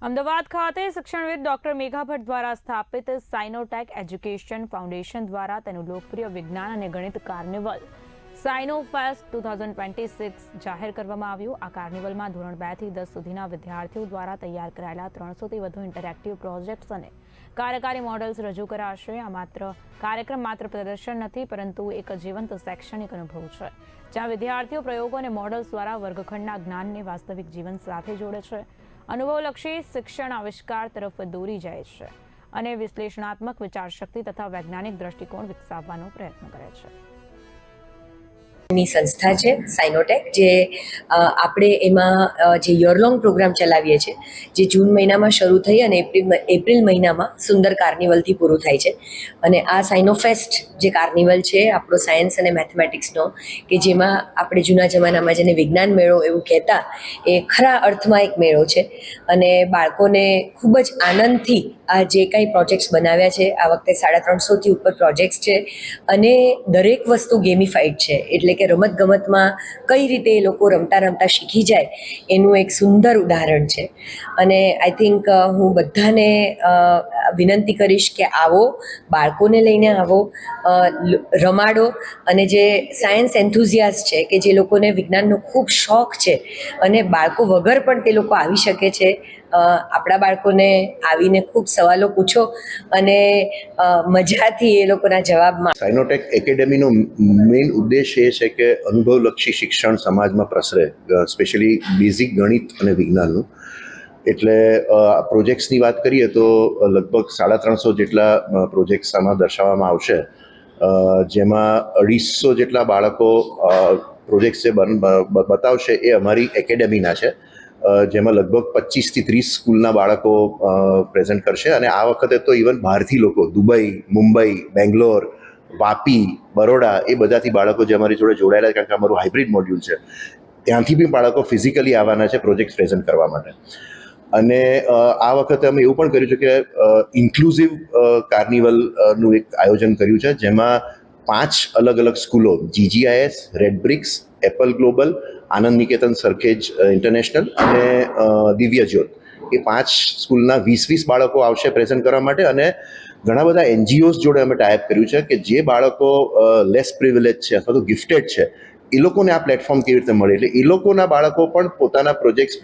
અમદાવાદ ખાતે શિક્ષણવિદ ડોક્ટર મેઘા ભટ્ટ દ્વારા સ્થાપિત સાઇનોટેક એજ્યુકેશન ફાઉન્ડેશન દ્વારા તેનું લોકપ્રિય વિજ્ઞાન અને ગણિત કાર્નિવલ સાઇનોફેસ્ટ 2026 જાહેર કરવામાં આવ્યું। આ કાર્નિવલમાં ધોરણ 2 થી 10 સુધીના વિદ્યાર્થીઓ દ્વારા તૈયાર કરાયેલા 300થી વધુ ઇન્ટરેક્ટિવ પ્રોજેક્ટ્સ અને કાર્યકારી મોડલ્સ રજૂ કરાશે। આ કાર્યક્રમ માત્ર પ્રદર્શન નથી, પરંતુ એક જીવંત શૈક્ષણિક અનુભવ છે, જ્યાં વિદ્યાર્થીઓ પ્રયોગો અને મોડલ્સ દ્વારા વર્ગખંડના જ્ઞાનને વાસ્તવિક જીવન સાથે જોડે છે, અનુભવલક્ષી શિક્ષણ આવિષ્કાર તરફ દોરી જાય છે અને વિશ્લેષણાત્મક વિચારશક્તિ તથા વૈજ્ઞાનિક દ્રષ્ટિકોણ વિકસાવવાનો પ્રયત્ન કરે છે। ની સંસ્થા છે સાઇનોટેક, જે આપણે એમાં જે યર લોંગ પ્રોગ્રામ ચલાવીએ છીએ, જે જૂન મહિનામાં શરૂ થઈ અને એપ્રિલ મહિનામાં સુંદર કાર્નિવલથી પૂરું થાય છે। અને આ સાઇનોફેસ્ટ જે કાર્નિવલ છે આપણો સાયન્સ અને મેથેમેટિક્સનો, કે જેમાં આપણે જૂના જમાનામાં જેને વિજ્ઞાન મેળો એવું કહેતા, એ ખરા અર્થમાં એક મેળો છે અને બાળકોને ખૂબ જ આનંદથી આ જે કાંઈ પ્રોજેક્ટ્સ બનાવ્યા છે, આ વખતે 350થી ઉપર પ્રોજેક્ટ્સ છે અને દરેક વસ્તુ ગેમિફાઈડ છે, એટલે કે રમતગમતમાં કઈ રીતે એ લોકો રમતા રમતા શીખી જાય એનું એક સુંદર ઉદાહરણ છે। અને આઈ થિંક હું બધાને વિનંતી કરીશ કે આવો, બાળકોને લઈને આવો, રમાડો, અને જે સાયન્સ એન્થુઝિયાસ્ટ છે, કે જે લોકોને વિજ્ઞાનનો ખૂબ શોખ છે અને બાળકો વગર પણ તે લોકો આવી શકે છે, આપણા બાળકોને આવીને ખૂબ સવાલો પૂછો અને મજાથી એ લોકોના જવાબમાં। સાઇનોટેક એકેડેમીનો મેઇન ઉદ્દેશ એ છે કે અનુભવલક્ષી શિક્ષણ સમાજમાં પ્રસરે, સ્પેશિયલી બેઝિક ગણિત અને વિજ્ઞાનનું। એટલે પ્રોજેક્ટ્સની વાત કરીએ તો લગભગ 350 જેટલા પ્રોજેક્ટ્સ આમાં દર્શાવવામાં આવશે, જેમાં 250 જેટલા બાળકો પ્રોજેક્ટ્સ જે બતાવશે એ અમારી એકેડેમીના છે, જેમાં લગભગ 25થી 30 સ્કૂલના બાળકો પ્રેઝન્ટ કરશે। અને આ વખતે તો ઇવન બહારથી લોકો, દુબઈ, મુંબઈ, બેંગ્લોર, વાપી, બરોડા, એ બધાથી બાળકો જે અમારી જોડે જોડાયેલા, કારણ કે અમારું હાઇબ્રિડ મોડ્યુલ છે, ત્યાંથી બી બાળકો ફિઝિકલી આવવાના છે પ્રોજેક્ટ પ્રેઝન્ટ કરવા માટે। અને આ વખતે અમે એવું પણ કર્યું છે કે ઇન્ક્લુઝિવ કાર્નિવલનું એક આયોજન કર્યું છે, જેમાં 5 અલગ અલગ સ્કૂલો, GGIS, red bricks, apple global, Anand Niketan Sarkhej international અને દિવ્ય જ્યોત, એ 5 સ્કૂલના 20-20 બાળકો આવશે પ્રેઝન્ટ કરવા માટે। અને ઘણા બધા NGOs જોડે અમે ટાઈપ કર્યું છે કે જે બાળકો લેસ પ્રિવિલેજ છે અથવા તો ગિફ્ટેડ છે, એ લોકોને આ પ્લેટફોર્મ કેવી રીતે મળે, એટલે એ લોકોના બાળકો પણ પોતાના પ્રોજેક્ટ્સ